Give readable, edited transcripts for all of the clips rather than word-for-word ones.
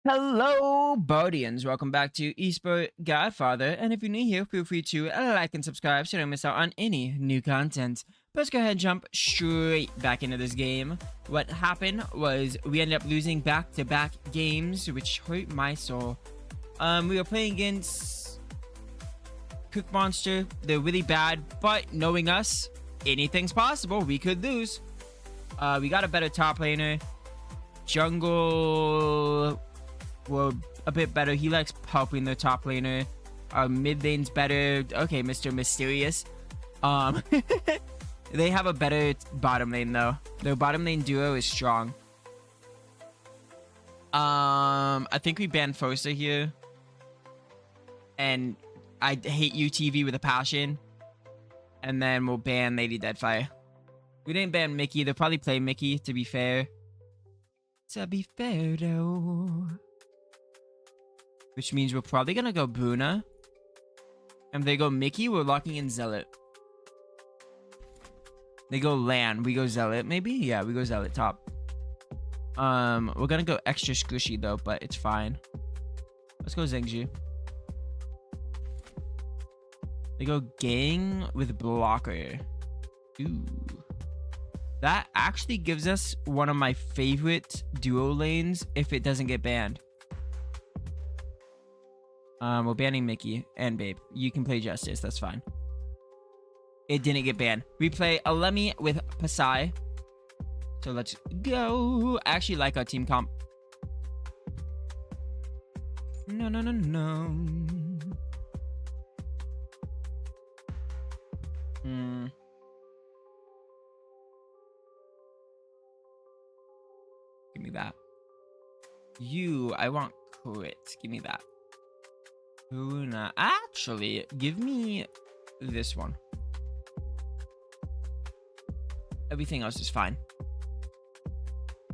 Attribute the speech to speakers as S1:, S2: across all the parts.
S1: Hello, Bardians. Welcome back to Esports Godfather. And if you're new here, feel free to like and subscribe so you don't miss out on any new content. But let's go ahead and jump straight back into this game. What happened was we ended up losing back-to-back games, which hurt my soul. We were playing against Cook Monster. They're really bad, but knowing us, anything's possible. We could lose. We got a better top laner. Jungle... well, a bit better. He likes helping the top laner. Our mid lane's better. Okay, Mr. Mysterious. They have a better bottom lane though. Their bottom lane duo is strong. I think we banned Fosa here. And I hate UTV with a passion. And then we'll ban Lady Deadfire. We didn't ban Mickey. They'll probably play Mickey, to be fair. To be fair though. Which means we're probably gonna go Bruna. And if they go Mickey, we're locking in Zealot. They go Lan, we go Zealot, maybe? Yeah, we go Zealot top. We're gonna go extra squishy though, but it's fine. Let's go Zhengzhi. They go Gang with Blocker. Ooh. That actually gives us one of my favorite duo lanes if it doesn't get banned. We're banning Mickey and Babe. You can play Justice, that's fine. It didn't get banned. We play Alemi with Pasai. So let's go. I actually like our team comp. No. Give me that. I want crit. Give me that. Bruna. Actually, give me this one. Everything else is fine.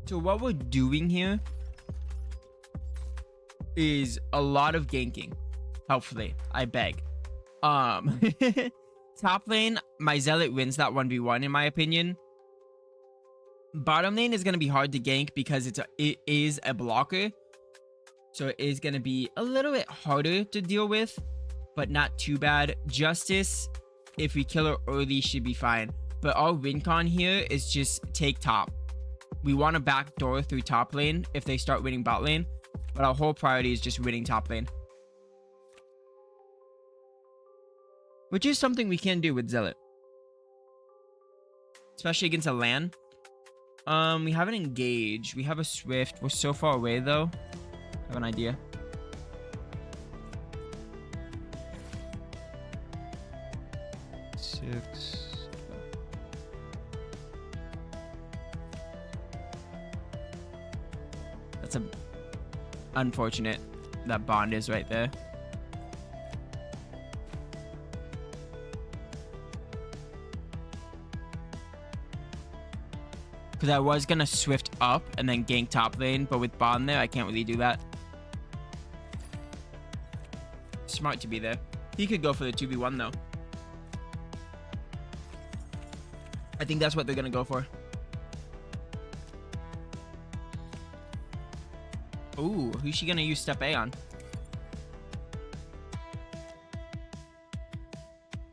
S1: So what we're doing here is a lot of ganking. Hopefully, I beg. Top lane, my Zealot wins that 1v1 in my opinion. Bottom lane is going to be hard to gank because it is a blocker. So it is going to be a little bit harder to deal with, but not too bad. Justice, if we kill her early, should be fine. But our win con here is just take top. We want to backdoor through top lane if they start winning bot lane. But our whole priority is just winning top lane. Which is something we can do with Zealot. Especially against a LAN. We haven't engaged. We have a Swift. We're so far away though. I have an idea. That's unfortunate. That bond is right there. Because I was gonna Swift up and then gank top lane, but with bond there, I can't really do that. Smart to be there. He could go for the 2v1 though. I think that's what they're gonna go for. Ooh, who's she gonna use step A on?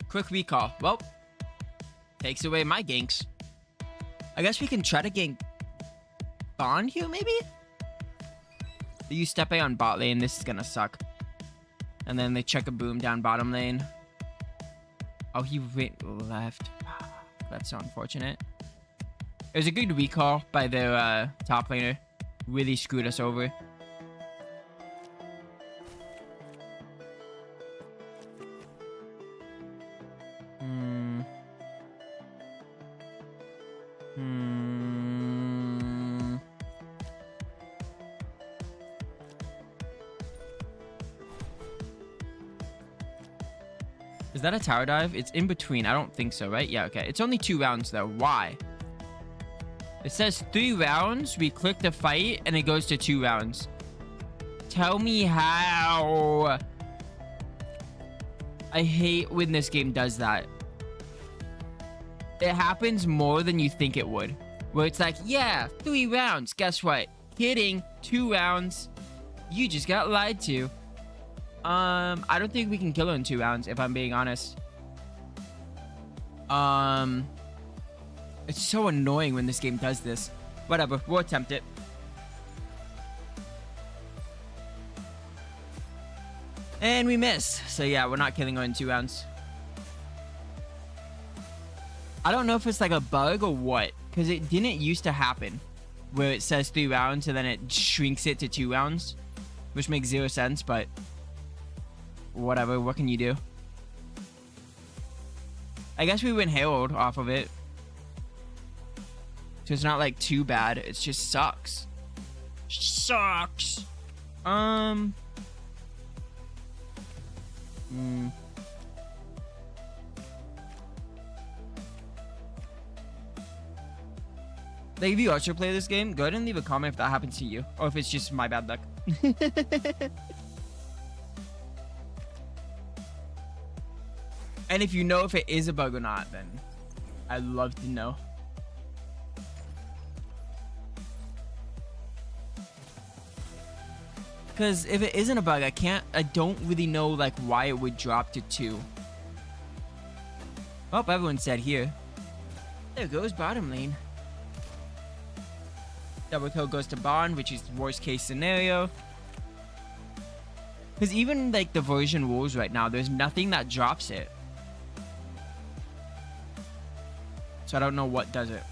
S1: Quick recall. Well, takes away my ganks. I guess we can try to gank Bond here, maybe? They use step A on bot lane. This is gonna suck. And then they check a boom down bottom lane. Oh, he went left. That's so unfortunate. It was a good recall by their top laner. Really screwed us over. Is that a tower dive? It's in between. I don't think so, right? Yeah, okay. It's only 2 rounds, though. Why? It says 3 rounds. We click the fight, and it goes to 2 rounds. Tell me how. I hate when this game does that. It happens more than you think it would. Where it's like, yeah, 3 rounds. Guess what? Hitting 2 rounds. You just got lied to. I don't think we can kill her in 2 rounds, if I'm being honest. It's so annoying when this game does this. Whatever, we'll attempt it. And we miss. So yeah, we're not killing her in 2 rounds. I don't know if it's like a bug or what, because it didn't used to happen where it says 3 rounds and then it shrinks it to 2 rounds, which makes 0 sense, but whatever, what can you do? I guess we win Herald off of it, so it's not like too bad. It just sucks. Sucks. Like, if you also play this game, go ahead and leave a comment if that happens to you, or if it's just my bad luck. And if you know if it is a bug or not, then I'd love to know. Because if it isn't a bug, I don't really know like why it would drop to 2. Oh, everyone's dead here. There goes bottom lane. Double kill goes to Bond, which is worst case scenario. Because even like the version rules right now, there's nothing that drops it. So I don't know what does it.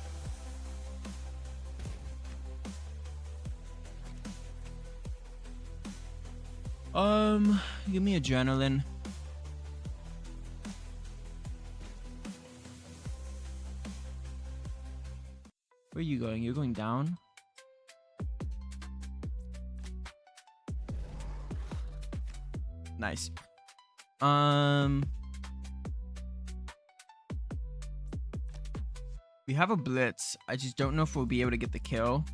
S1: Give me adrenaline. Where are you going? You're going down? Nice. We have a blitz. I just don't know if we'll be able to get the kill.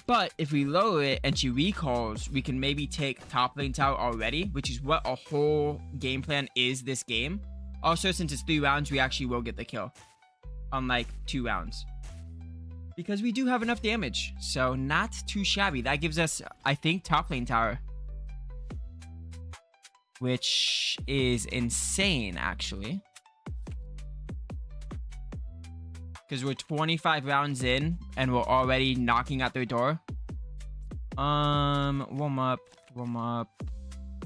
S1: But if we lower it and she recalls, we can maybe take top lane tower already, which is what a whole game plan is this game. Also, since it's 3 rounds, we actually will get the kill. Unlike 2 rounds. Because we do have enough damage. So not too shabby. That gives us, I think, top lane tower. Which is insane, actually. Because we're 25 rounds in and we're already knocking at their door. Warm up. I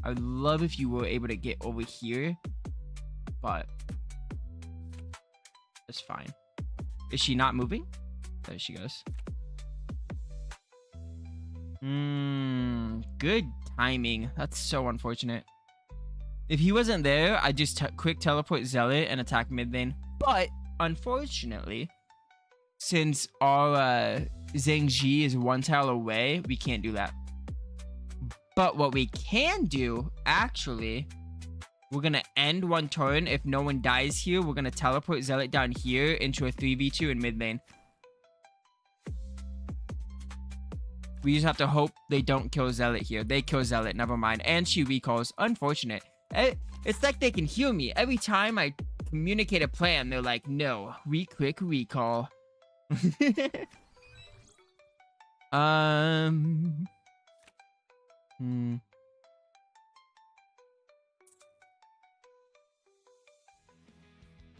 S1: would love if you were able to get over here, but it's fine. Is she not moving? There she goes. Good timing. That's so unfortunate. If he wasn't there, I'd just quick teleport Zealot and attack mid lane. But unfortunately, since our Zhang Ji is 1 tile away, we can't do that. But what we can do, actually, we're going to end 1 turn. If no one dies here, we're going to teleport Zealot down here into a 3v2 in mid lane. We just have to hope they don't kill Zealot here. They kill Zealot, never mind. And she recalls. Unfortunate. It's like they can hear me. Every time I communicate a plan, they're like, no, quick recall. Do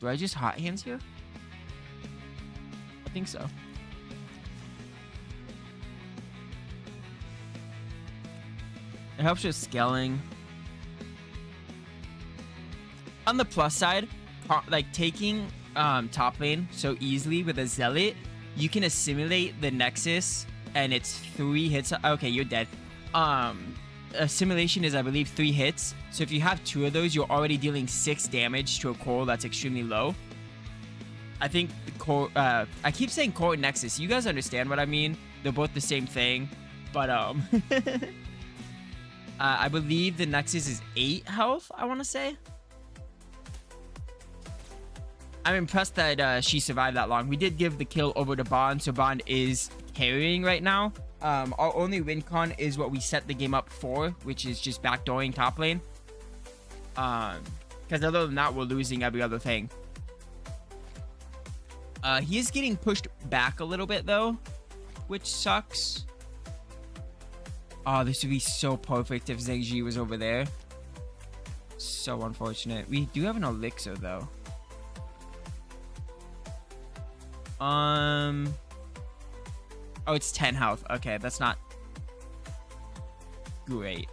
S1: I just hot hands here? I think so. It helps with scaling. On the plus side, like taking top lane so easily with a Zealot, you can assimilate the Nexus and it's 3 hits. Okay, you're dead. Assimilation is, I believe, 3 hits. So if you have 2 of those, you're already dealing 6 damage to a core that's extremely low. I think the core, I keep saying core and Nexus. You guys understand what I mean? They're both the same thing, but I believe the Nexus is 8 health, I want to say. I'm impressed that she survived that long. We did give the kill over to Bond, so Bond is carrying right now. Our only win con is what we set the game up for, which is just backdooring top lane. Because other than that, we're losing every other thing. He is getting pushed back a little bit, though. which sucks. Oh, this would be so perfect if Zhengji was over there. So unfortunate. We do have an elixir though. Oh, it's 10 health. Okay, that's not great.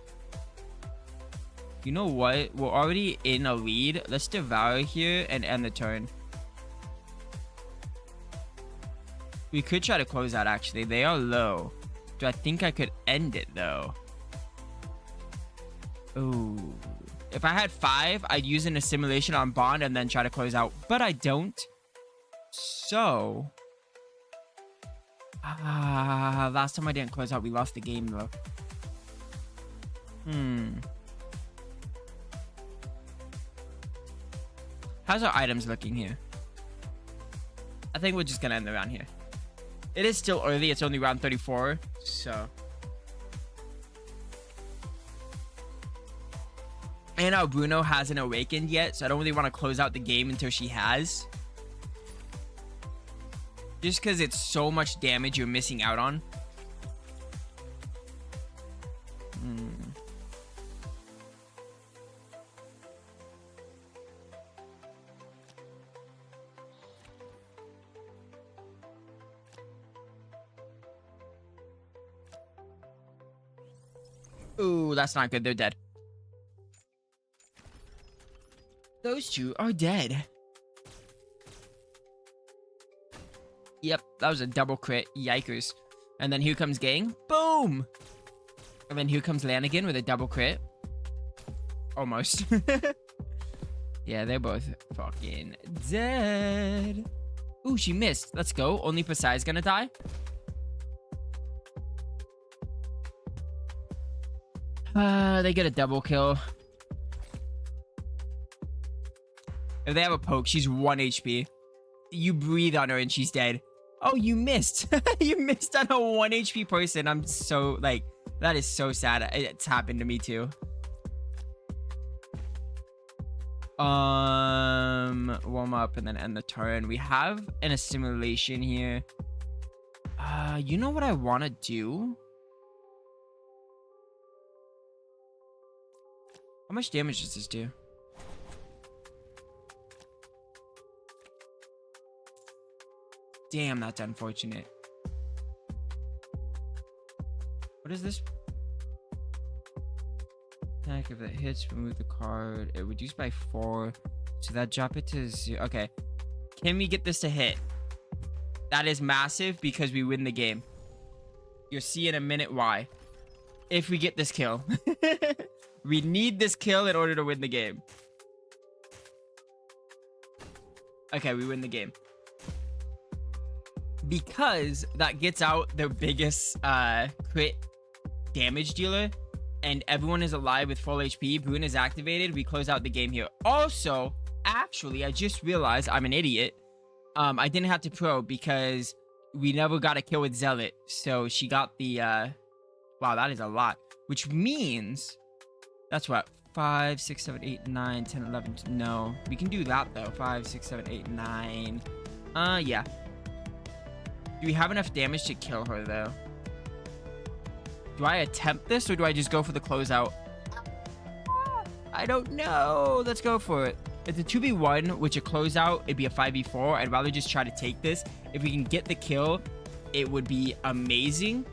S1: You know what? We're already in a lead. Let's devour here and end the turn. We could try to close out, actually. They are low. Do I think I could end it, though? Ooh. If I had 5, I'd use an assimilation on Bond and then try to close out. But I don't. So... last time I didn't close out, we lost the game, though. How's our items looking here? I think we're just gonna end the round here. It is still early. It's only round 34, so... And our Bruno hasn't awakened yet, so I don't really want to close out the game until she has. Just because it's so much damage you're missing out on. Ooh, that's not good. They're dead. Those two are dead. Yep, that was a double crit. Yikers. And then here comes Gang. Boom! And then here comes Lanigan with a double crit. Almost. Yeah, they're both fucking dead. Ooh, she missed. Let's go. Only Pasai's gonna die. They get a double kill. If they have a poke, she's 1 HP. You breathe on her and she's dead. Oh, you missed. You missed on a 1 HP person. I'm so, like, that is so sad. It's happened to me too. Warm up and then end the turn. We have an assimilation here. You know what I want to do? How much damage does this do? Damn, that's unfortunate. What is this? Attack, if it hits, remove the card. It reduced by 4. So that drop it to 0. Okay. Can we get this to hit? That is massive because we win the game. You'll see in a minute why. If we get this kill. We need this kill in order to win the game. Okay, we win the game. Because that gets out their biggest crit damage dealer. And everyone is alive with full HP. Boon is activated. We close out the game here. Also, actually, I just realized I'm an idiot. I didn't have to probe because we never got a kill with Zealot. So she got the... Wow, that is a lot. Which means... That's what? 5, 6, 7, 8, 9, 10, 11. No. We can do that, though. 5, 6, 7, 8, 9. Yeah. Do we have enough damage to kill her, though? Do I attempt this, or do I just go for the closeout? I don't know. Let's go for it. It's a 2v1, which a closeout, it'd be a 5v4. I'd rather just try to take this. If we can get the kill, it would be amazing.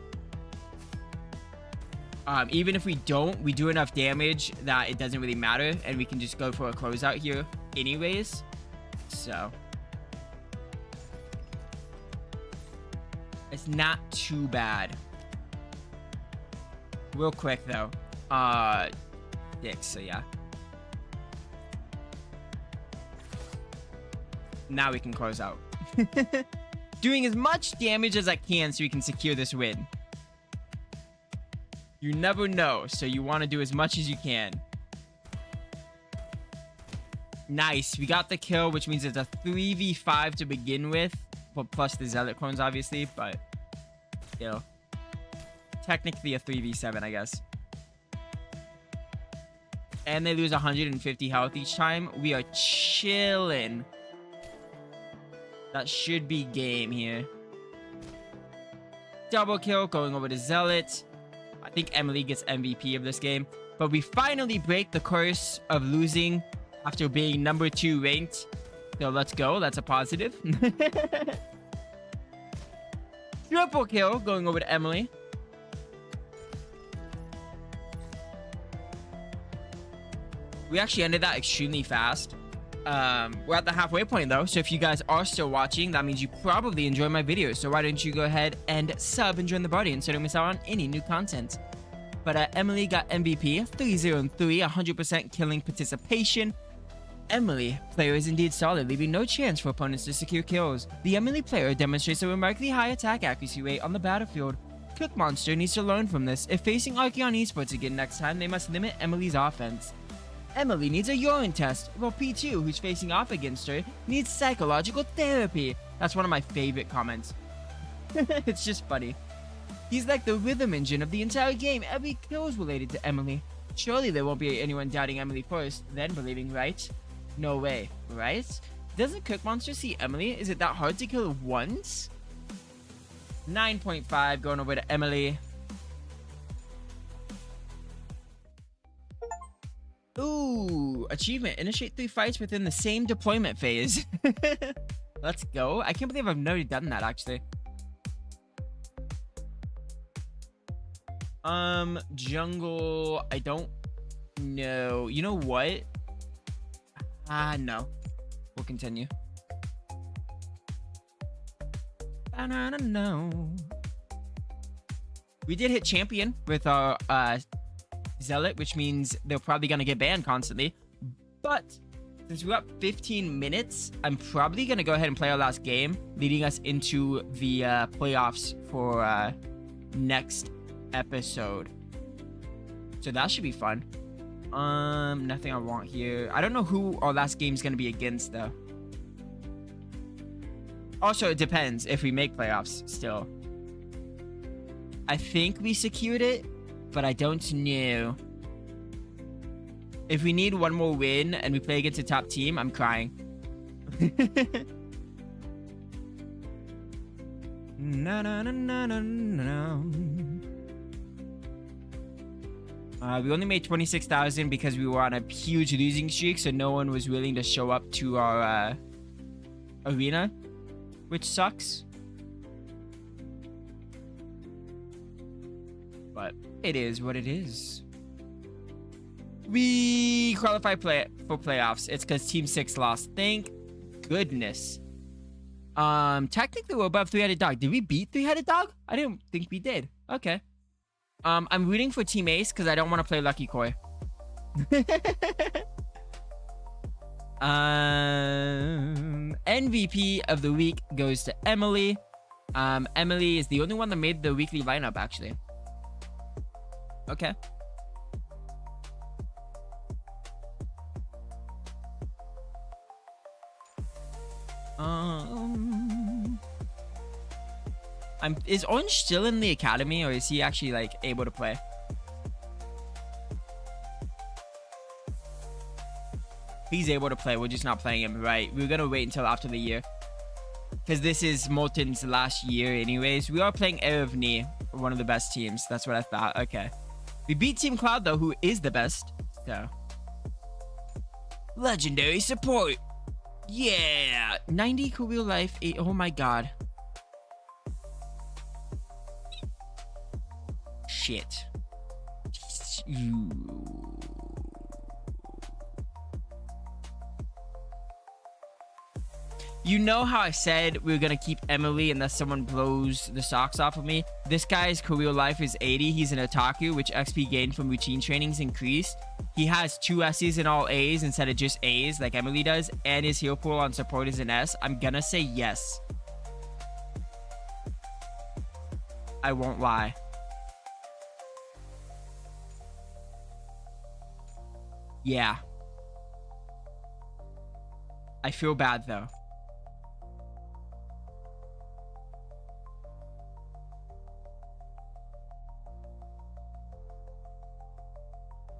S1: Even if we don't, we do enough damage that it doesn't really matter, and we can just go for a closeout here anyways. So it's not too bad. Real quick though. 6, so yeah. Now we can close out. Doing as much damage as I can so we can secure this win. You never know, so you want to do as much as you can. Nice. We got the kill, which means it's a 3v5 to begin with. Well, plus the Zealot clones, obviously, but still. Technically a 3v7, I guess. And they lose 150 health each time. We are chilling. That should be game here. double kill, going over to Zealot. I think Emily gets MVP of this game. But we finally break the curse of losing after being number 2 ranked. So let's go. That's a positive. Triple kill, going over to Emily. We actually ended that extremely fast. We're at the halfway point though, so if you guys are still watching, that means you probably enjoy my videos. So why don't you go ahead and sub and join the Bardians so don't miss out on any new content. But Emily got MVP, 3-0-3, 100% killing participation. Emily, player is indeed solid, leaving no chance for opponents to secure kills. The Emily player demonstrates a remarkably high attack accuracy rate on the battlefield. Cook Monster needs to learn from this. If facing Archeon Esports again next time, they must limit Emily's offense. Emily needs a urine test, while P2, who's facing off against her, needs psychological therapy. That's one of my favorite comments. It's just funny. He's like the rhythm engine of the entire game. Every kill is related to Emily. Surely there won't be anyone doubting Emily first, then believing, right? No way, right? Doesn't Cook Monster see Emily? Is it that hard to kill once? 9.5 going over to Emily. Ooh, achievement. Initiate 3 fights within the same deployment phase. Let's go. I can't believe I've never done that, actually. Jungle. I don't know. You know what? No. We'll continue. No. We did hit champion with our Zealot, which means they're probably gonna get banned constantly. But since we got 15 minutes, I'm probably gonna go ahead and play our last game, leading us into the playoffs for next episode. So that should be fun. Nothing I want here. I don't know who our last game is gonna be against though. Also, it depends if we make playoffs still. I think we secured it, but I don't know. If we need one more win and we play against a top team, I'm crying. No, no, no, no, no, no. We only made 26,000 because we were on a huge losing streak, so no one was willing to show up to our arena, which sucks. But it is what it is. We qualify for playoffs. It's because Team 6 lost. Thank goodness. Technically we're above 3-Headed Dog. Did we beat 3-Headed Dog? I didn't think we did. Okay. I'm rooting for Team Ace because I don't want to play Lucky Koi. MVP of the week goes to Emily. Emily is the only one that made the weekly lineup, actually. Okay. Is Orange still in the academy, or is he actually like able to play? He's able to play. We're just not playing him, right? We're gonna wait until after the year, because this is Molten's last year anyways. We are playing Erevni, one of the best teams. That's what I thought. Okay. We beat Team Cloud though, who is the best. So legendary support. Yeah. 90 career life. 8. Oh my god. Shit. You know how I said we were gonna keep Emily unless someone blows the socks off of me? This guy's career life is 80. He's an otaku, which XP gained from routine trainings increased. He has 2 S's and all A's instead of just A's like Emily does, and his heal pool on support is an S. I'm gonna say yes. I won't lie. Yeah. I feel bad though.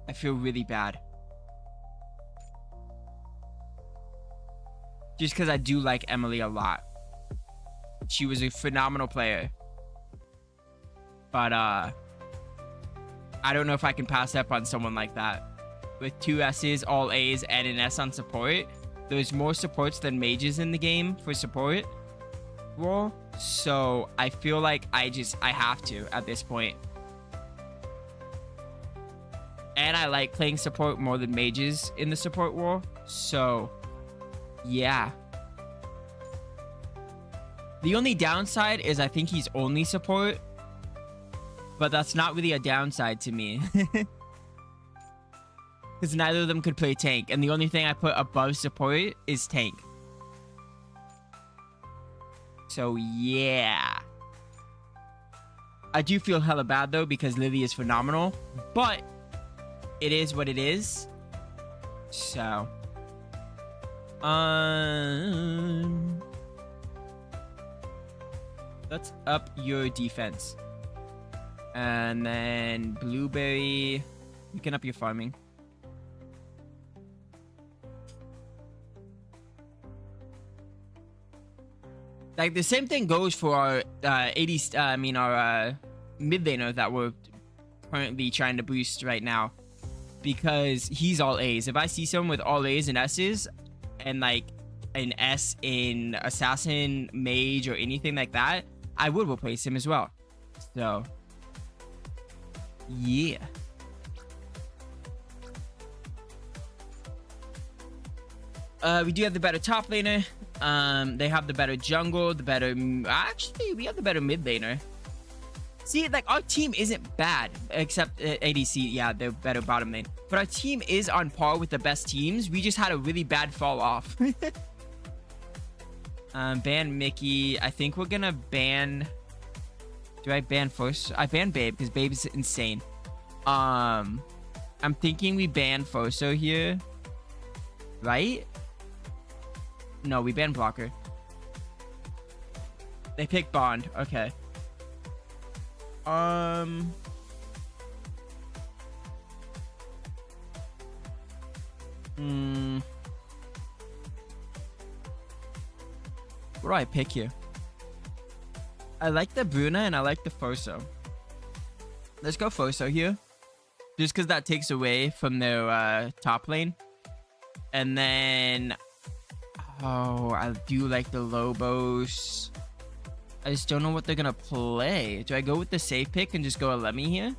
S1: I feel really bad. Just because I do like Emily a lot. She was a phenomenal player. But I don't know if I can pass up on someone like that. With 2 S's, all A's, and an S on support. There's more supports than mages in the game for support role. So I feel like I have to at this point. And I like playing support more than mages in the support role. So yeah. The only downside is I think he's only support. But that's not really a downside to me. Because neither of them could play tank. And the only thing I put above support is tank. So, yeah. I do feel hella bad, though, because Lily is phenomenal. But it is what it is. So. Let's up your defense. And then Blueberry. You can up your farming. Like, the same thing goes for our our mid laner that we're currently trying to boost right now. Because he's all A's. If I see someone with all A's and S's, and like an S in Assassin, Mage, or anything like that, I would replace him as well. So, yeah. We do have the better top laner. They have the better jungle, the better... Actually, we have the better mid laner. See, like, our team isn't bad, except ADC. Yeah, they're better bottom lane. But our team is on par with the best teams. We just had a really bad fall off. Ban Mickey. I think we're gonna ban... Do I ban first? I ban Babe, because Babe is insane. I'm thinking we ban Foso here. Right? No, we ban Blocker. They pick Bond. Okay. What do I pick here? I like the Bruna and I like the Foso. Let's go Foso here. Just because that takes away from their top lane. And then... Oh, I do like the Lobos. I just don't know what they're going to play. Do I go with the safe pick and just go Alemi here?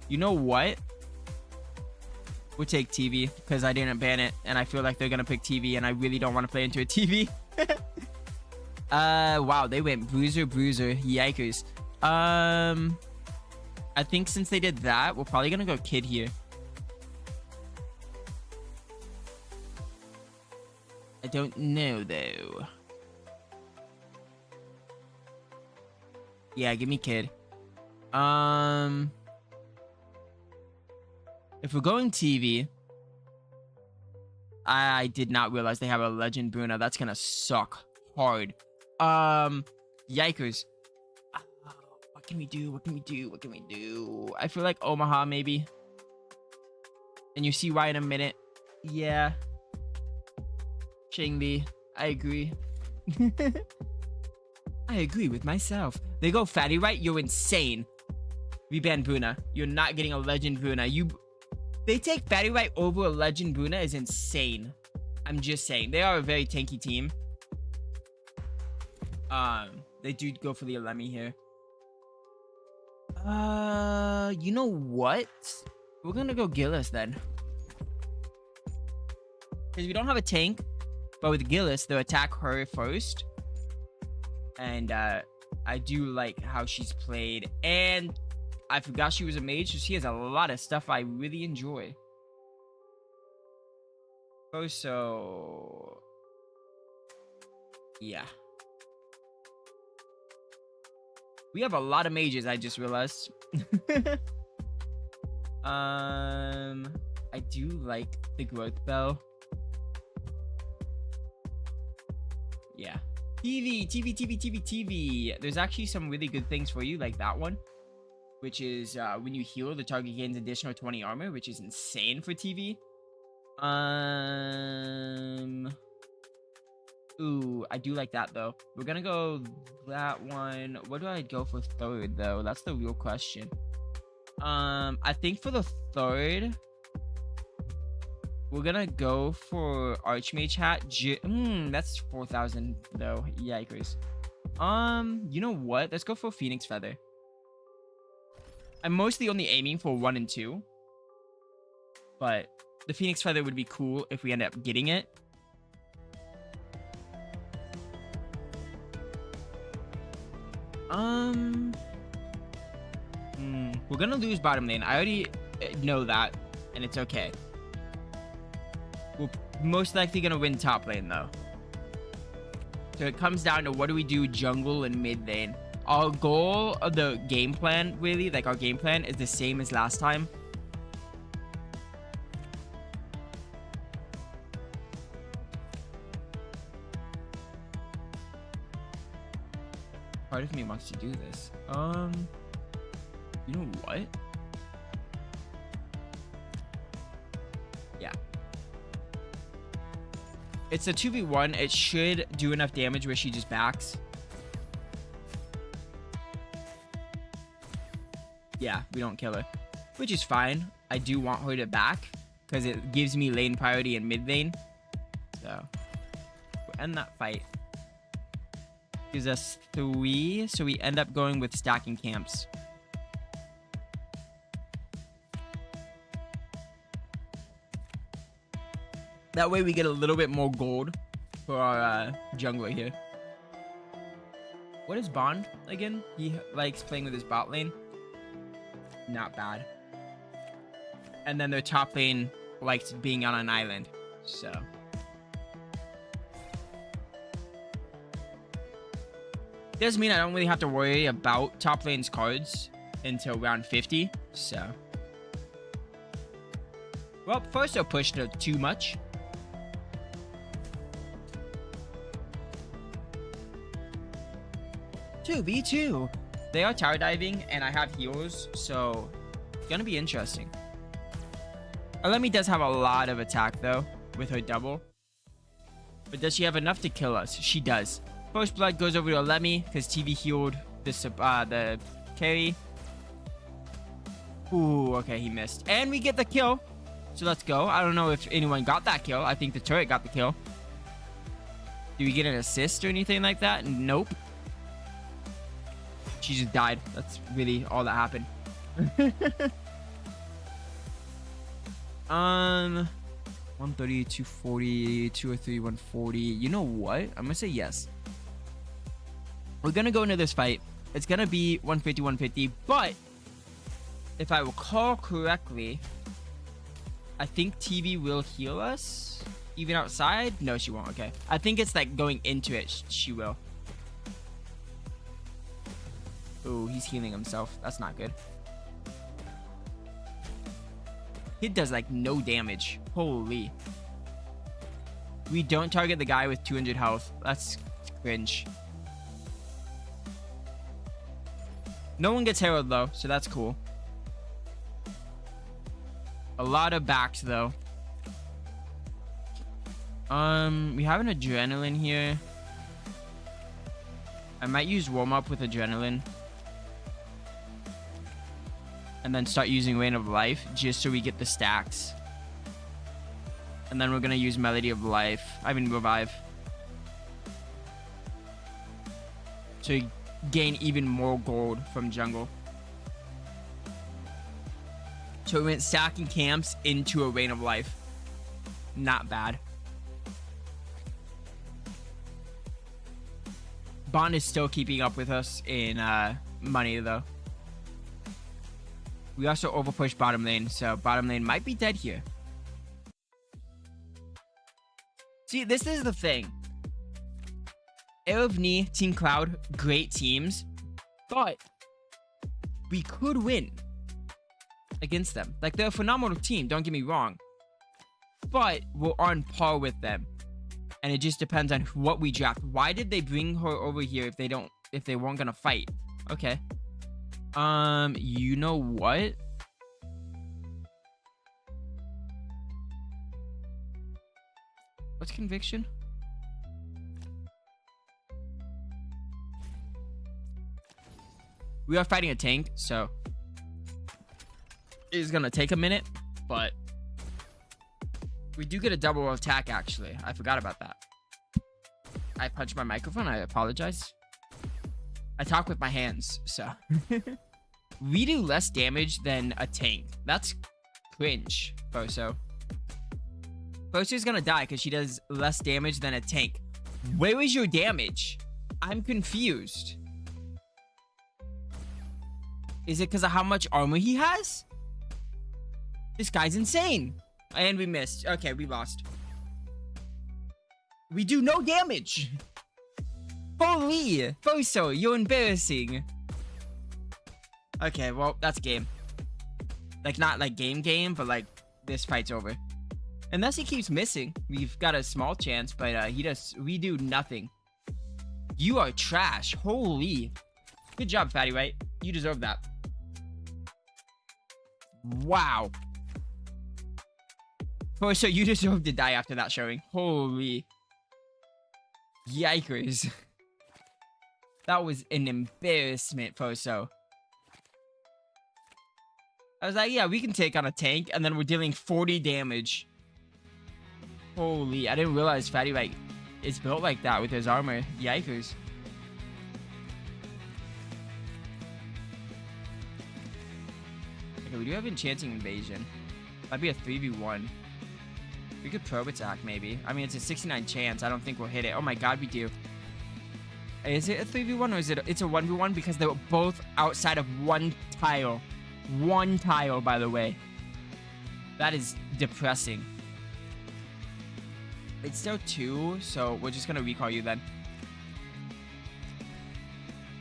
S1: You know what? We'll take TV because I didn't ban it. And I feel like they're going to pick TV. And I really don't want to play into a TV. Wow, they went Bruiser. Yikers. I think since they did that, we're probably going to go Kid here. I don't know, though. Yeah, give me Kid. If we're going TV... I did not realize they have a Legend Bruna. That's gonna suck hard. Yikers. What can we do? I feel like Omaha, maybe. And you see why in a minute. Yeah. Chingli. I agree. I agree with myself. They go Fatty, right? You're insane. We ban Bruna. You're not getting a Legend Bruna. They take Fatty right over a Legend Bruna is insane. I'm just saying. They are a very tanky team. They do go for the Alemi here. You know what? We're gonna go Gillis then. Because we don't have a tank. But with Gillis, they'll attack her first. And I do like how she's played. And I forgot she was a mage, so she has a lot of stuff I really enjoy. Oh, so... Yeah. We have a lot of mages, I just realized. I do like the growth bell. Yeah. TV. There's actually some really good things for you, like that one. Which is, when you heal, the target gains additional 20 armor, which is insane for TV. Ooh, I do like that though. We're gonna go that one. What do I go for third though? That's the real question. I think for the third, we're gonna go for Archmage hat. That's 4,000 though. Yikers. You know what? Let's go for Phoenix Feather. I'm mostly only aiming for 1 and 2, but the Phoenix Feather would be cool if we end up getting it. We're gonna lose bottom lane. I already know that, and it's okay. We're most likely gonna win top lane though. So it comes down to what do we do jungle and mid lane. Our goal of the game plan, really, like our game plan is the same as last time. Part of me wants to do this. You know what? Yeah. It's a 2v1. It should do enough damage where she just backs. Yeah, we don't kill her, which is fine. I do want her to back because it gives me lane priority in mid lane. So we'll end that fight. Gives us 3, so we end up going with stacking camps. That way we get a little bit more gold for our jungler here. What is Bond again? He likes playing with his bot lane. Not bad. And then their top lane likes being on an island. So doesn't mean I don't really have to worry about top lane's cards until round 50. So well, first I pushed it too much. Two v2. They are tower diving, and I have heals, so it's gonna be interesting. Alemi does have a lot of attack though with her double, but does she have enough to kill us? She does. First blood goes over to Alemi because TV healed the carry. Ooh, okay, he missed, and we get the kill. So let's go. I don't know if anyone got that kill. I think the turret got the kill. Do we get an assist or anything like that? Nope. She just died. That's really all that happened. 130, 240, 203, 140. You know what? I'm gonna say yes. We're gonna go into this fight. It's gonna be 150, 150. But if I recall correctly, I think TV will heal us. Even outside? No, she won't. Okay. I think it's like going into it. She will. Ooh, he's healing himself. That's not good. He does like no damage. Holy. We don't target the guy with 200 health. That's cringe. No one gets heralded though, so that's cool. A lot of backs though. We have an adrenaline here. I might use warm up with adrenaline. And then start using Rain of Life just so we get the stacks. And then we're gonna use Melody of Life. I mean Revive. So you gain even more gold from jungle. So we went stacking camps into a Rain of Life. Not bad. Bond is still keeping up with us in money though. We also overpushed bottom lane, so bottom lane might be dead here. See, this is the thing. Erevni, Team Cloud, great teams, but we could win against them. Like, they're a phenomenal team, don't get me wrong. But we're on par with them. And it just depends on what we draft. Why did they bring her over here if they weren't gonna fight? Okay. You know what? What's conviction? We are fighting a tank, so it's gonna take a minute, but we do get a double attack, actually. I forgot about that. I punched my microphone. I apologize. I talk with my hands, so. We do less damage than a tank. That's cringe, Boso. Boso's gonna die because she does less damage than a tank. Where is your damage? I'm confused. Is it because of how much armor he has? This guy's insane. And we missed. Okay, we lost. We do no damage. Holy. Boso, you're embarrassing. Okay, well, that's game. Like, not like game, but like, this fight's over. Unless he keeps missing. We've got a small chance, but we do nothing. You are trash. Holy. Good job, Fatty White. You deserve that. Wow. So you deserve to die after that showing. Holy. Yikers. That was an embarrassment, Foso. I was like, yeah, we can take on a tank, and then we're dealing 40 damage. Holy, I didn't realize Fatty White is built like that with his armor. Yikers. Okay, we do have Enchanting Invasion. Might be a 3v1. We could probe attack, maybe. I mean, it's a 69 chance. I don't think we'll hit it. Oh my god, we do. Is it a 3v1 or is it? It's a 1v1 because they were both outside of one tile. One tile, by the way. That is depressing. It's still 2, so we're just gonna recall you then.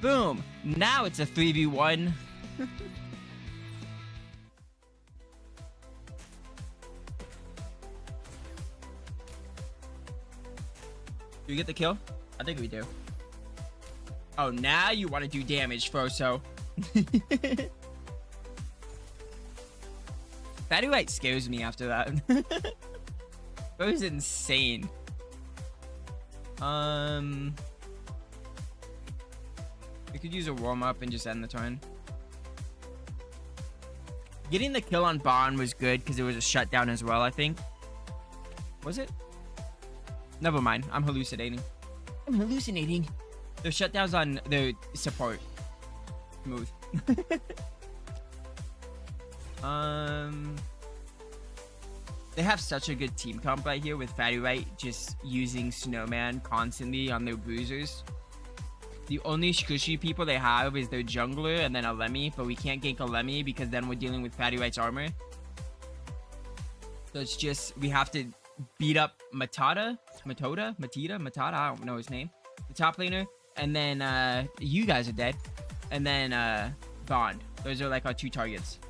S1: Boom! Now it's a 3v1. Do we get the kill? I think we do. Oh, now you want to do damage, Foso. Fatty White scares me after that. That was insane. We could use a warm-up and just end the turn. Getting the kill on Bond was good because it was a shutdown as well, I think. Was it? Never mind. I'm hallucinating. I'm hallucinating. The shutdowns on the support. Smooth. They have such a good team comp right here with Fatty White just using Snowman constantly on their bruisers. The only squishy people they have is their jungler and then a Lemmy, but we can't gank a Lemmy because then we're dealing with Fatty White's armor. So it's just, we have to beat up Matata, I don't know his name. The top laner, and then you guys are dead. And then Bond. Those are like our 2 targets.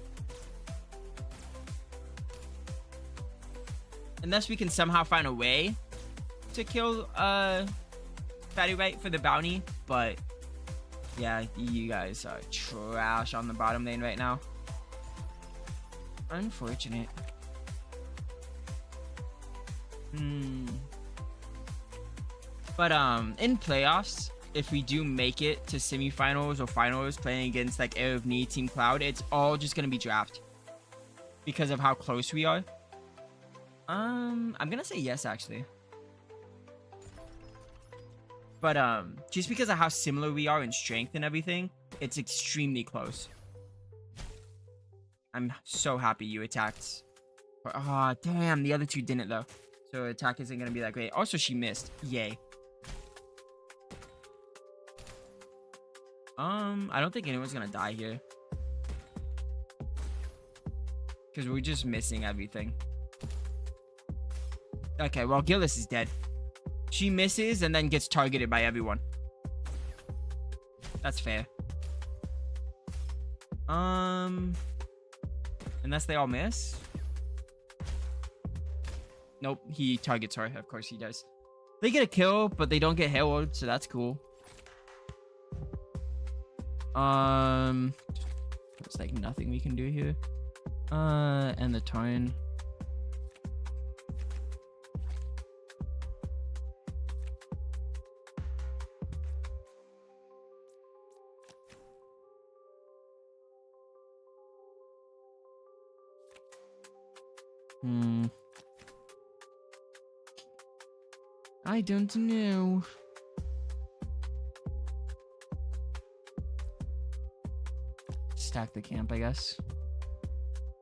S1: Unless we can somehow find a way to kill Fatty White for the bounty, but yeah, you guys are trash on the bottom lane right now. Unfortunate. But in playoffs, if we do make it to semifinals or finals playing against like Air of Need, Team Cloud, it's all just gonna be draft because of how close we are. I'm gonna say yes, actually. But just because of how similar we are in strength and everything, it's extremely close. I'm so happy you attacked. Oh, damn, the other 2 didn't though. So attack isn't gonna be that great. Also, she missed. Yay. I don't think anyone's gonna die here. Because we're just missing everything. Okay, well, Gillis is dead. She misses and then gets targeted by everyone. That's fair. Unless they all miss. Nope, he targets her. Of course he does. They get a kill, but they don't get heralded, so that's cool. There's like nothing we can do here. End the turn. I don't know. Stack the camp, I guess.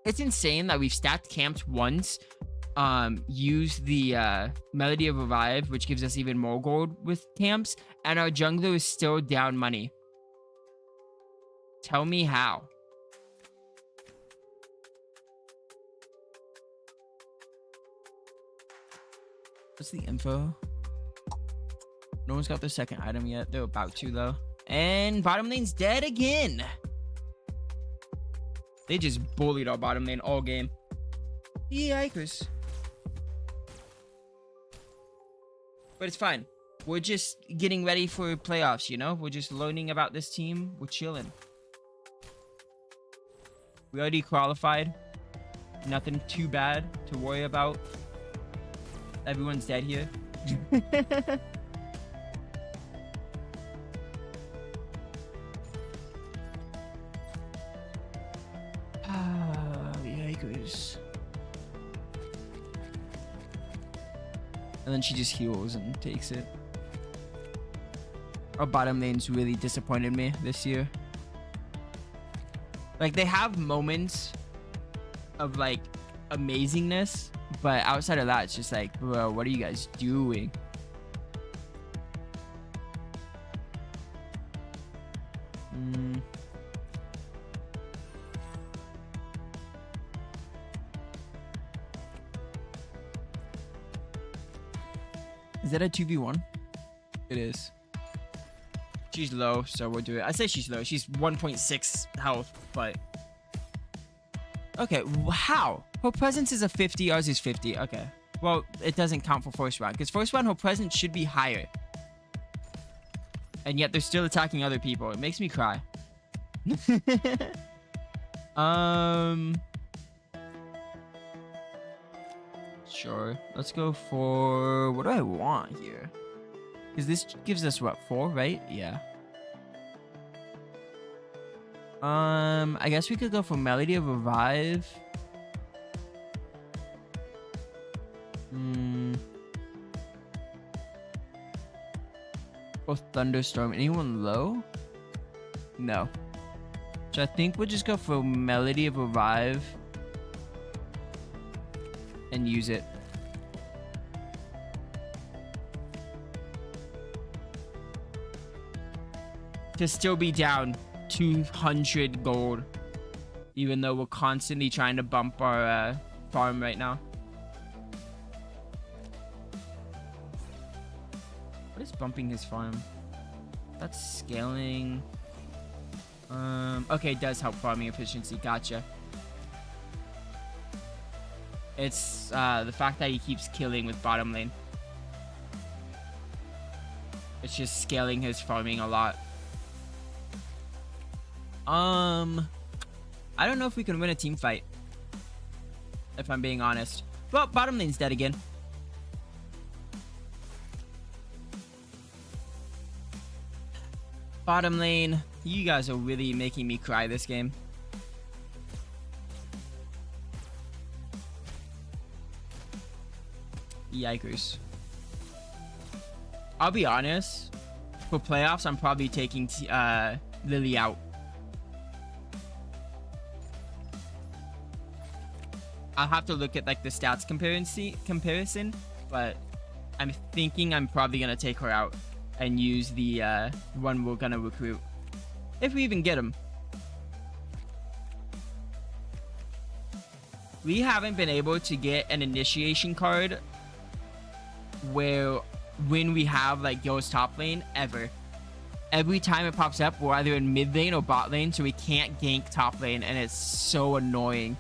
S1: It's insane that we've stacked camps once. Use the Melody of Revive, which gives us even more gold with camps, and our jungler is still down money. Tell me how. What's the info? No one's got their second item yet. They're about to, though. And bottom lane's dead again. They just bullied our bottom lane all game. Yikers. But it's fine. We're just getting ready for playoffs, you know? We're just learning about this team. We're chilling. We already qualified. Nothing too bad to worry about. Everyone's dead here. Yikers. And then she just heals and takes it. Our bottom lane's really disappointed me this year. Like, they have moments of, like, amazingness, but outside of that, it's just like, bro, what are you guys doing? Is that a 2v1? It is. She's low, so we'll do it. I say she's low. She's 1.6 health, but... Okay, how? Her presence is a 50, ours is 50. Okay. Well, it doesn't count for first round, because first round, her presence should be higher. And yet, they're still attacking other people. It makes me cry. Sure. Let's go for... What do I want here? Because this gives us, what, 4, right? Yeah. I guess we could go for Melody of Revive. Or Thunderstorm. Anyone low? No. So I think we'll just go for Melody of Revive. And use it. To still be down 200 gold, even though we're constantly trying to bump our farm right now. What is bumping his farm? That's scaling. Okay, it does help farming efficiency. Gotcha. It's the fact that he keeps killing with bottom lane. It's just scaling his farming a lot. I don't know if we can win a team fight, if I'm being honest. Well, bottom lane's dead again. Bottom lane, you guys are really making me cry this game. Yikers. I'll be honest, for playoffs, I'm probably taking Lily out. I'll have to look at like the stats comparison, but I'm thinking I'm probably gonna take her out and use the one we're gonna recruit, if we even get him. We haven't been able to get an initiation card where when we have like Yo's top lane ever. Every time it pops up, we're either in mid lane or bot lane, so we can't gank top lane, and it's so annoying.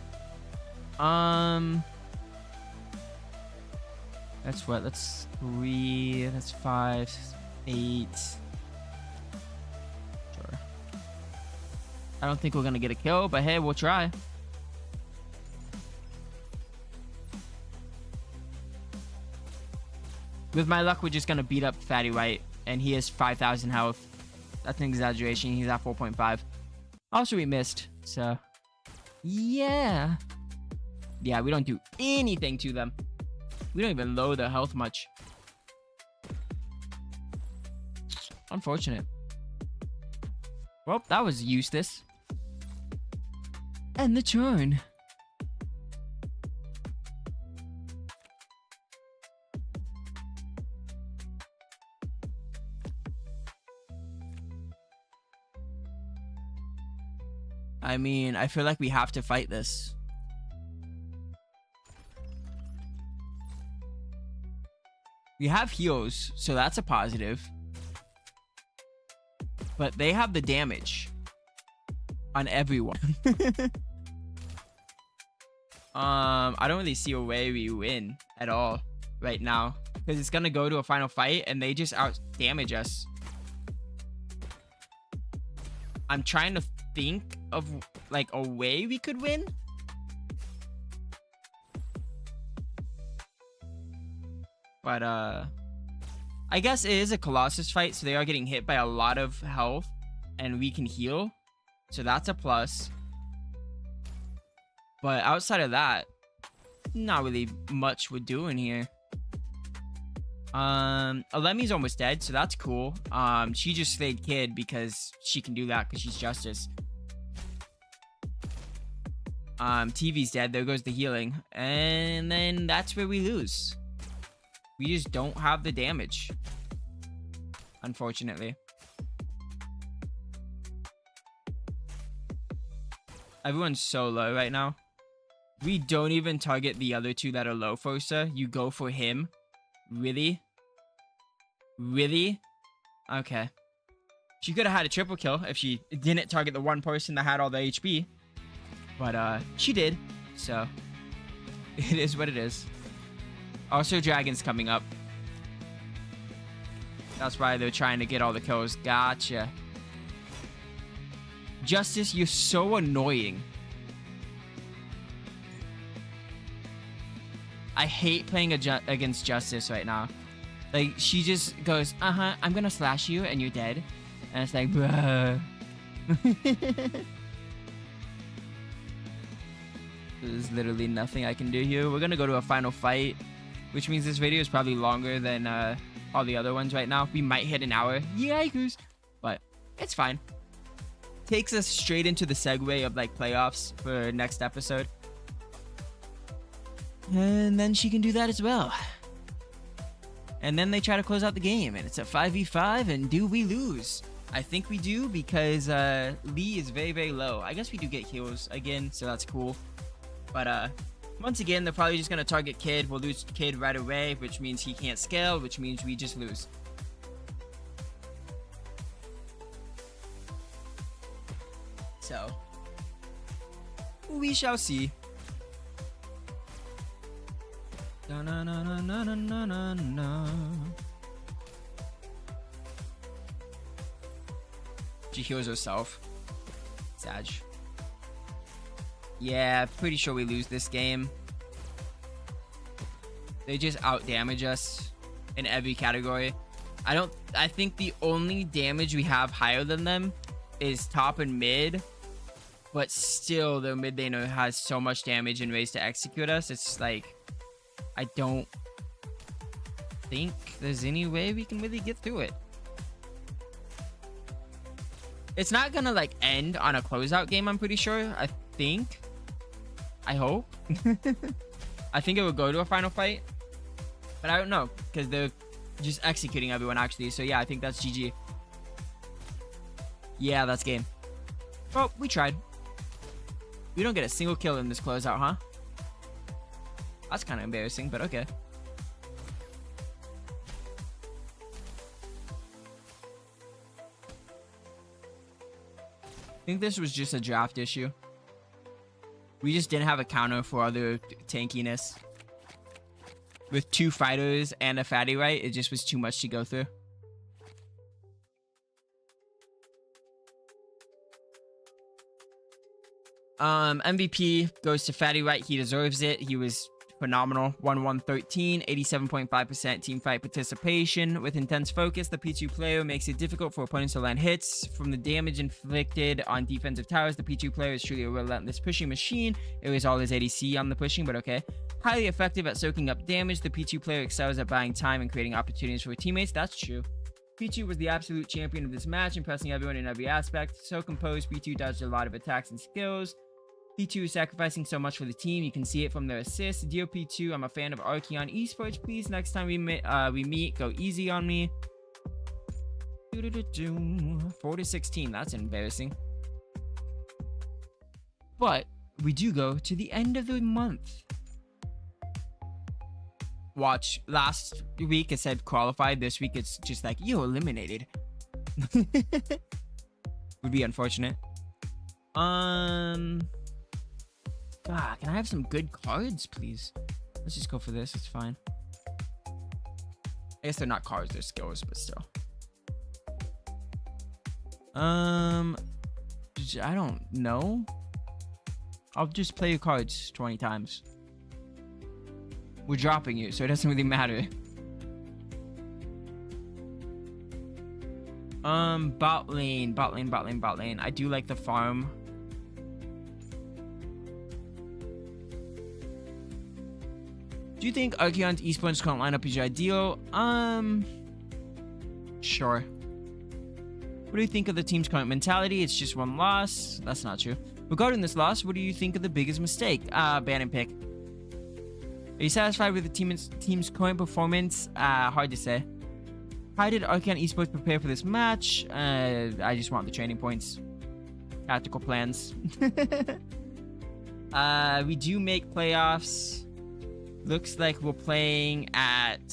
S1: That's what? That's 3. That's 5, 8. Sure. I don't think we're gonna get a kill, but hey, we'll try. With my luck, we're just gonna beat up Fatty White, and he has 5,000 health. That's an exaggeration. He's at 4.5. Also, we missed, so yeah. Yeah, we don't do anything to them. We don't even lower their health much. Unfortunate. Well, that was useless. And the turn. I mean, I feel like we have to fight this. We have heals, so that's a positive. But they have the damage on everyone. I don't really see a way we win at all right now, because it's gonna go to a final fight and they just out damage us. I'm trying to think of like a way we could win. But I guess it is a Colossus fight, so they are getting hit by a lot of health and we can heal, so that's a plus. But outside of that, not really much we're doing here. Alemi's almost dead, so that's cool. She just slayed Kid because she can do that because she's Justice. TV's dead. There goes the healing. And then that's where we lose. We just don't have the damage, unfortunately. Everyone's so low right now. We don't even target the other two that are low, Fosa. You go for him. Really? Really? Okay. She could have had a triple kill if she didn't target the one person that had all the HP. But she did. So it is what it is. Also, Dragon's coming up. That's why they're trying to get all the kills. Gotcha. Justice, you're so annoying. I hate playing against Justice right now. Like, she just goes, I'm gonna slash you and you're dead. And it's like, bruh. There's literally nothing I can do here. We're gonna go to a final fight, which means this video is probably longer than all the other ones right now. We might hit an hour. Yikers. But it's fine. Takes us straight into the segue of like playoffs for next episode. And then she can do that as well. And then they try to close out the game, and it's a 5v5, and do we lose? I think we do, because Lee is very, very low. I guess we do get heals again, so that's cool. But once again, they're probably just going to target Kid. We'll lose Kid right away, which means he can't scale, which means we just lose. So, we shall see. Na na na na na na na na. She heals herself. Sag. Yeah, pretty sure we lose this game. They just out damage us in every category. I think the only damage we have higher than them is top and mid. But still, their mid laner has so much damage and ways to execute us. It's like, I don't think there's any way we can really get through it. It's not gonna like end on a closeout game, I'm pretty sure. I think. I hope. I think it would go to a final fight. But I don't know, because they're just executing everyone actually. So yeah, I think that's GG. Yeah, that's game. Well, we tried. We don't get a single kill in this closeout, huh? That's kind of embarrassing, but okay. I think this was just a draft issue. We just didn't have a counter for other tankiness. With 2 fighters and a fatty right, it just was too much to go through. MVP goes to Fatty Right. He deserves it. He was phenomenal. 1-1-13, 87.5% team fight participation. With intense focus, the P2 player makes it difficult for opponents to land hits. From the damage inflicted on defensive towers, the P2 player is truly a relentless pushing machine. It was all his ADC on the pushing, but okay. Highly effective at soaking up damage. The P2 player excels at buying time and creating opportunities for teammates. That's true. P2 was the absolute champion of this match, impressing everyone in every aspect. So composed, P2 dodged a lot of attacks and skills. P2 is sacrificing so much for the team. You can see it from their assists. Dear P2, I'm a fan of Archeon Esports. Please, next time we meet, go easy on me. 4-16. That's embarrassing. But we do go to the end of the month. Watch, last week it said qualified. This week it's just like, yo, eliminated. Would be unfortunate. Can I have some good cards, please? Let's just go for this. It's fine. I guess they're not cards, they're skills, but still. I don't know. I'll just play your cards 20 times. We're dropping you, so it doesn't really matter. Bot lane. I do like the farm. Do you think Archeon's Esports current lineup is your ideal? Sure. What do you think of the team's current mentality? It's just one loss. That's not true. Regarding this loss, what do you think of the biggest mistake? Ban and pick. Are you satisfied with the team's current performance? Hard to say. How did Archeon Esports prepare for this match? I just want the training points. Tactical plans. We do make playoffs. Looks like we're playing at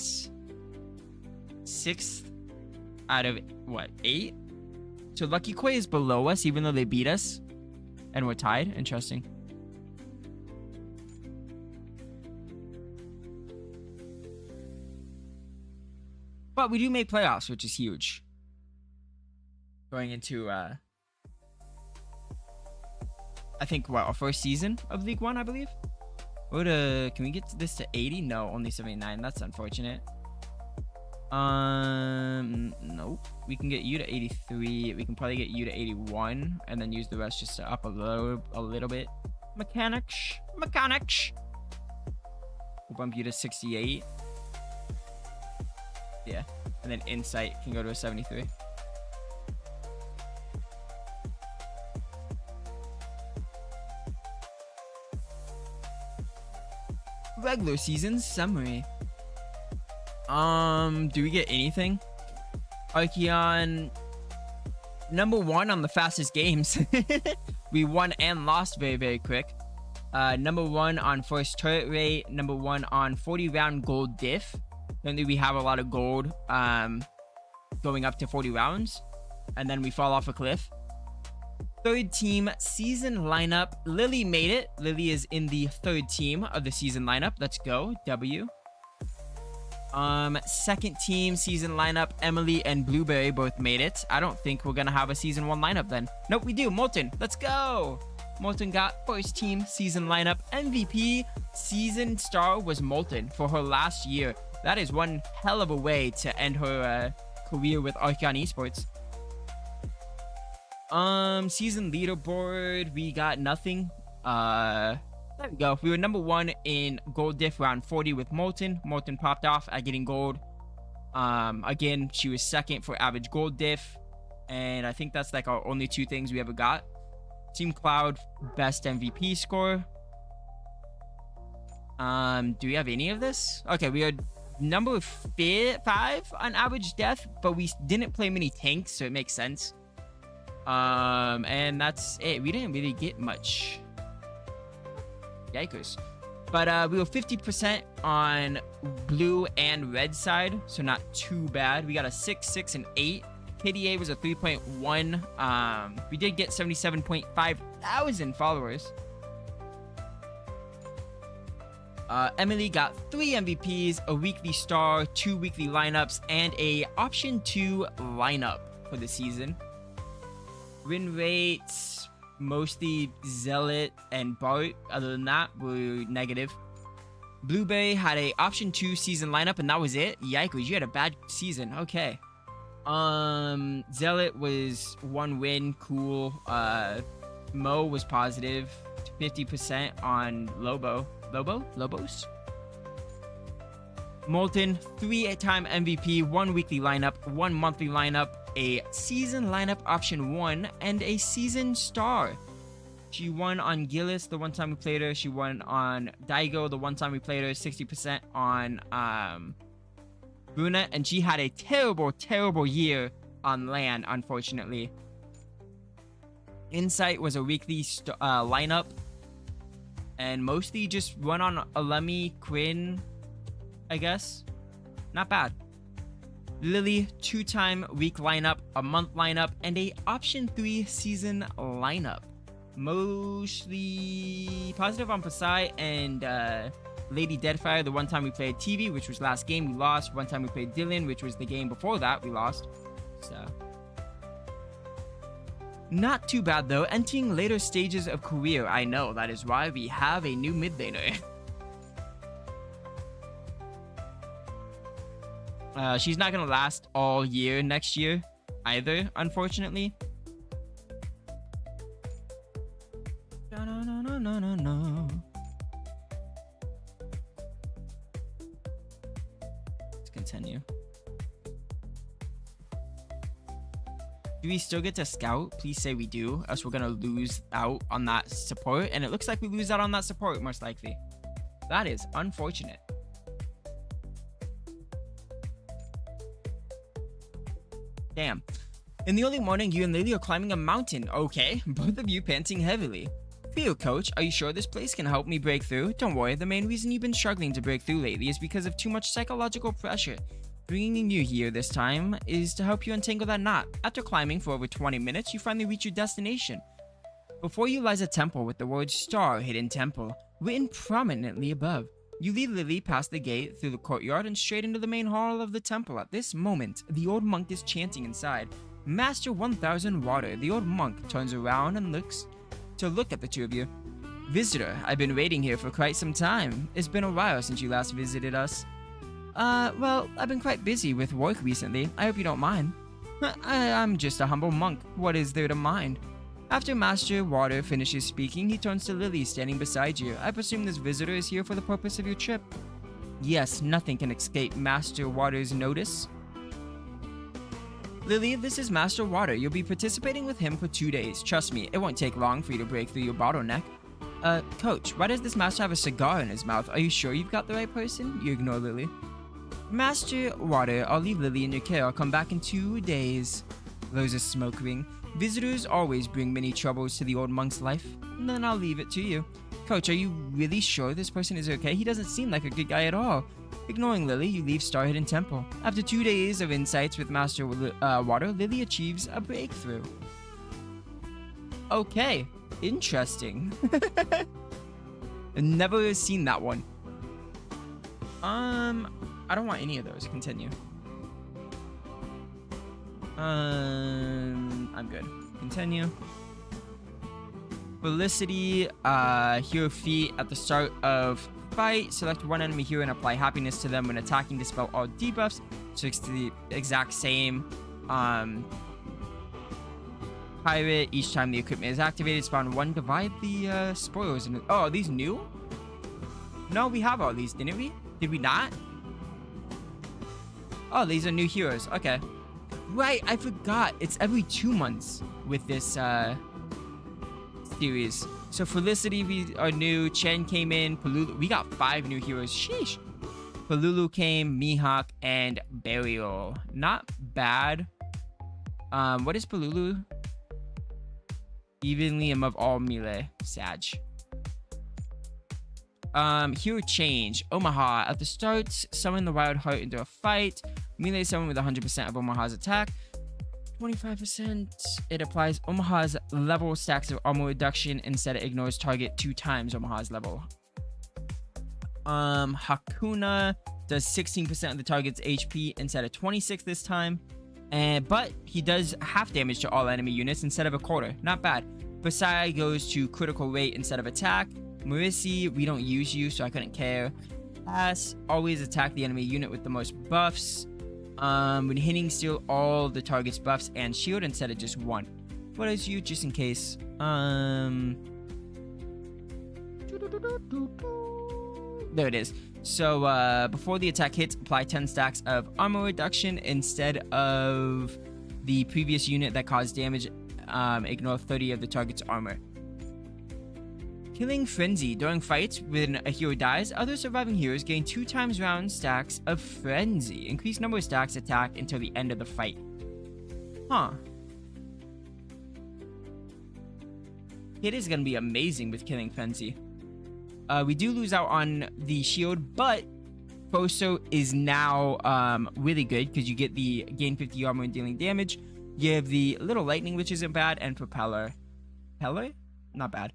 S1: 6th out of, what, 8? So Lucky Koi is below us, even though they beat us. And we're tied. Interesting. But we do make playoffs, which is huge. Going into, I think, what, our first season of League One, I believe? Can we get this to 80? No, only 79. That's unfortunate. Nope. We can get you to 83. We can probably get you to 81, and then use the rest just to up a little bit. Mechanics. We'll bump you to 68. Yeah, and then Insight can go to a 73. Regular season summary. Do we get anything? Archeon, #1 on the fastest games. We won and lost very, very quick. #1 on first turret rate. #1 on 40-round gold diff. Currently, we have a lot of gold going up to 40 rounds. And then we fall off a cliff. Third team season lineup. Lily made it. Lily is in the third team of the season lineup. Let's go. W. Second team season lineup. Emily and Blueberry both made it. I don't think we're gonna have a season 1 lineup then. Nope, we do. Molten. Let's go. Molten got first team season lineup. MVP season star was Molten for her last year. That is one hell of a way to end her career with Archeon Esports. Season leaderboard, we got nothing. There we go. We were #1 in gold diff round 40 with Molten. Molten popped off at getting gold. Again, she was second for average gold diff. And I think that's like our only 2 things we ever got. Team Cloud, best MVP score. Do we have any of this? Okay, we are #5 on average death, but we didn't play many tanks, so it makes sense. And that's it. We didn't really get much. Yikers. But we were 50% on blue and red side, so not too bad. We got a 6, 6, and 8. KDA was a 3.1. We did get 77.5 thousand followers. Emily got 3 MVPs, a weekly star, 2 weekly lineups, and a option 2 lineup for the season. Win rates, mostly Zealot and Bart. Other than that, we're negative. Blueberry had a option 2 season lineup, and that was it. Yikes, you had a bad season. Okay. Zealot was 1 win. Cool. Mo was positive 50% on Lobos. Molten, 3-time MVP, 1 weekly lineup, 1 monthly lineup, a season lineup option 1, and a season star. She won on Gillis the one time we played her. She won on Daigo the one time we played her. 60% on Bruna, and she had a terrible year on LAN, unfortunately. Insight was a weekly lineup, and mostly just went on Alemi, Quinn, I guess. Not bad. Lily, 2-time week lineup, a month lineup, and a option 3 season lineup. Mostly positive on Pasai and Lady Deadfire the one time we played TV, which was last game, we lost. One time we played Dylan, which was the game before that, we lost. So not too bad though. Entering later stages of career. I know, that is why we have a new mid laner. She's not gonna last all year next year either, unfortunately. No. Let's continue. Do we still get to scout? Please say we do, else we're gonna lose out on that support, and it looks like we lose out on that support most likely. That is unfortunate. Damn. In the early morning, you and Lily are climbing a mountain. Okay, both of you panting heavily. Theo, coach, are you sure this place can help me break through? Don't worry, the main reason you've been struggling to break through lately is because of too much psychological pressure. Bringing you here this time is to help you untangle that knot. After climbing for over 20 minutes, you finally reach your destination. Before you lies a temple with the word Star Hidden Temple written prominently above. You lead Lily past the gate, through the courtyard, and straight into the main hall of the temple. At this moment, the old monk is chanting inside. Master 1000 Water. The old monk turns around and looks at the two of you. Visitor, I've been waiting here for quite some time. It's been a while since you last visited us. Well, I've been quite busy with work recently. I hope you don't mind. I'm just a humble monk. What is there to mind? After Master Water finishes speaking, he turns to Lily standing beside you. I presume this visitor is here for the purpose of your trip. Yes, nothing can escape Master Water's notice. Lily, this is Master Water. You'll be participating with him for 2 days. Trust me, it won't take long for you to break through your bottleneck. Coach, why does this master have a cigar in his mouth? Are you sure you've got the right person? You ignore Lily. Master Water, I'll leave Lily in your care. I'll come back in 2 days. Blows a smoke ring. Visitors always bring many troubles to the old monk's life. And then I'll leave it to you. Coach, are you really sure this person is okay? He doesn't seem like a good guy at all. Ignoring Lily, you leave Star Hidden Temple. After 2 days of insights with Master Water, Lily achieves a breakthrough. Okay, interesting. I've never seen that one. I don't want any of those. Continue. I'm good. Continue. Felicity, hero feat at the start of fight. Select one enemy hero and apply happiness to them when attacking. Dispel all debuffs. So it's the exact same. Pirate, each time the equipment is activated, spawn 1, divide the spoilers. Oh, are these new? No, we have all these, didn't we? Did we not? Oh, these are new heroes. Okay. Right, I forgot. It's every 2 months with this series. So Felicity, we are new. Chen came in. Palulu, we got 5 new heroes. Sheesh. Palulu came. Mihawk and Burial. Not bad. What is Palulu? Evenly above all melee. Sag. Hero change. Omaha. At the start, summon the Wild Heart into a fight. Melee summon with 100% of Omaha's attack. 25%. It applies Omaha's level stacks of armor reduction. Instead, it ignores target 2 times Omaha's level. Hakuna does 16% of the target's HP instead of 26 this time. But he does half damage to all enemy units instead of a quarter. Not bad. Basai goes to critical rate instead of attack. Marisi, we don't use you, so I couldn't care. pass. Always attack the enemy unit with the most buffs. When hitting, steal all the target's buffs and shield instead of just one. What is you, just in case? There it is. So before the attack hits, apply 10 stacks of armor reduction instead of the previous unit that caused damage. Ignore 30 of the target's armor. Killing Frenzy. During fights, when a hero dies, other surviving heroes gain 2 times round stacks of Frenzy. Increase number of stacks attack until the end of the fight. Huh. It is going to be amazing with Killing Frenzy. We do lose out on the shield, but Foso is now really good because you get the gain 50 armor and dealing damage. You have the little lightning, which isn't bad, and propeller. Propeller? Not bad.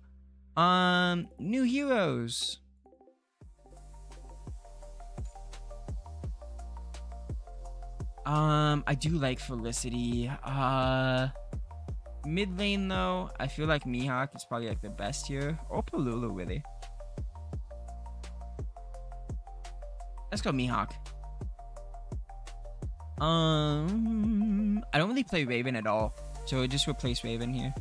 S1: New heroes. I do like Felicity. Mid lane though, I feel like Mihawk is probably like the best here. Or Palulu, really. Let's go Mihawk. I don't really play Raven at all, so we'll just replace Raven here.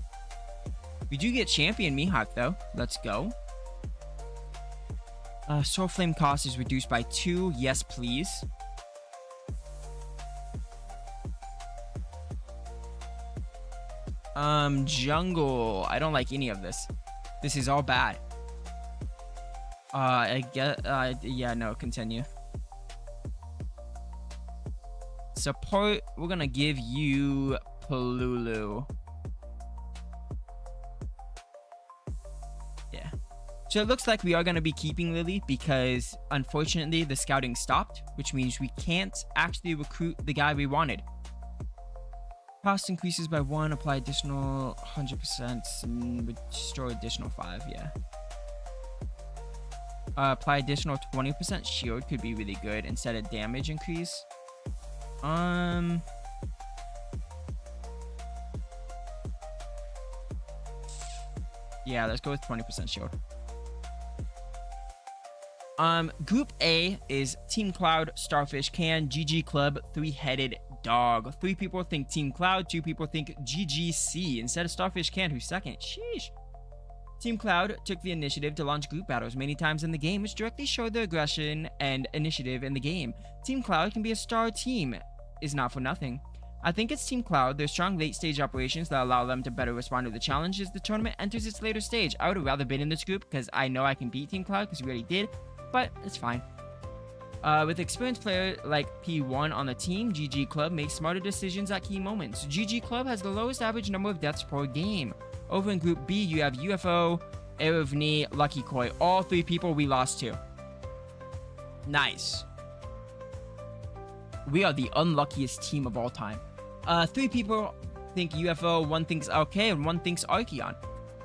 S1: We do get champion Mihawk though. Let's go. Soul Flame cost is reduced by 2. Yes, please. Jungle. I don't like any of this. This is all bad. I get. Yeah, no. Continue. Support. We're gonna give you Palulu. Yeah. So it looks like we are gonna be keeping Lily because unfortunately the scouting stopped, which means we can't actually recruit the guy we wanted. Cost increases by 1, apply additional 100%, and restore additional 5, yeah. Apply additional 20% shield could be really good instead of damage increase. Yeah, let's go with 20% shield. Group A is Team Cloud, Starfish Can, GG Club, Three-Headed Dog. 3 people think Team Cloud, 2 people think GGC instead of Starfish Can, who's second. Sheesh. Team Cloud took the initiative to launch group battles many times in the game, which directly showed their aggression and initiative in the game. Team Cloud can be a star team, is not for nothing. I think it's Team Cloud, their strong late-stage operations that allow them to better respond to the challenges the tournament enters its later stage. I would have rather been in this group because I know I can beat Team Cloud because we already did, but it's fine. With experienced players like P1 on the team, GG Club makes smarter decisions at key moments. GG Club has the lowest average number of deaths per game. Over in Group B, you have UFO, Erevni, Lucky Koi. All 3 people we lost to. Nice. We are the unluckiest team of all time. 3 people think UFO, 1 thinks LK, and 1 thinks Archeon.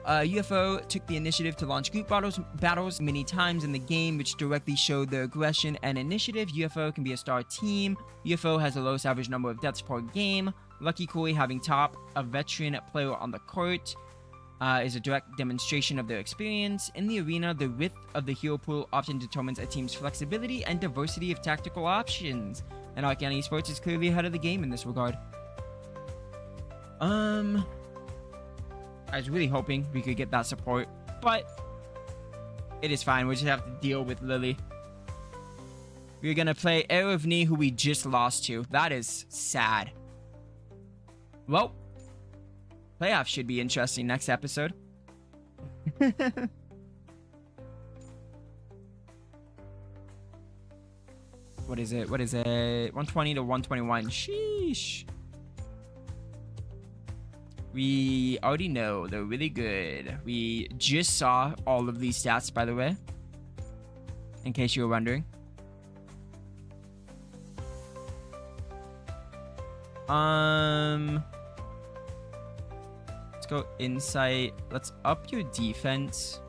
S1: UFO took the initiative to launch group battles many times in the game, which directly showed their aggression and initiative. UFO can be a star team. UFO has the lowest average number of deaths per game. Lucky Koi having top, a veteran player on the court, is a direct demonstration of their experience. In the arena, the width of the hero pool often determines a team's flexibility and diversity of tactical options. And Archeon Esports is clearly ahead of the game in this regard. I was really hoping we could get that support, but it is fine. We just have to deal with Lily. We're gonna play Erevni, who we just lost to. That is sad. Well, playoffs should be interesting next episode. What is it? 120 to 121. Sheesh. We already know they're really good. We just saw all of these stats, by the way, in case you were wondering. Let's go insight. Let's up your defense.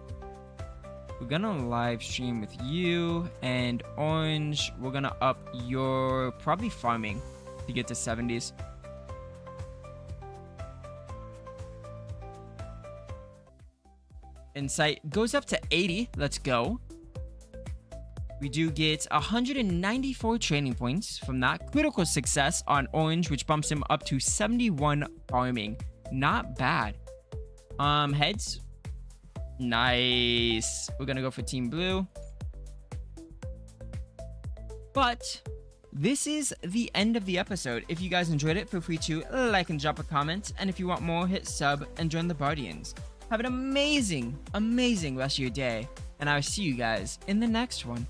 S1: We're gonna live stream with you and Orange. We're gonna up your probably farming to get to 70s. Insight goes up to 80. Let's go. We do get 194 training points from that. Critical success on orange, which bumps him up to 71 farming. Not bad. Heads. Nice. We're gonna go for team blue. But this is the end of the episode. If you guys enjoyed it, feel free to like and drop a comment. And if you want more, hit sub and join the Bardians. Have an amazing, amazing rest of your day. And I'll see you guys in the next one.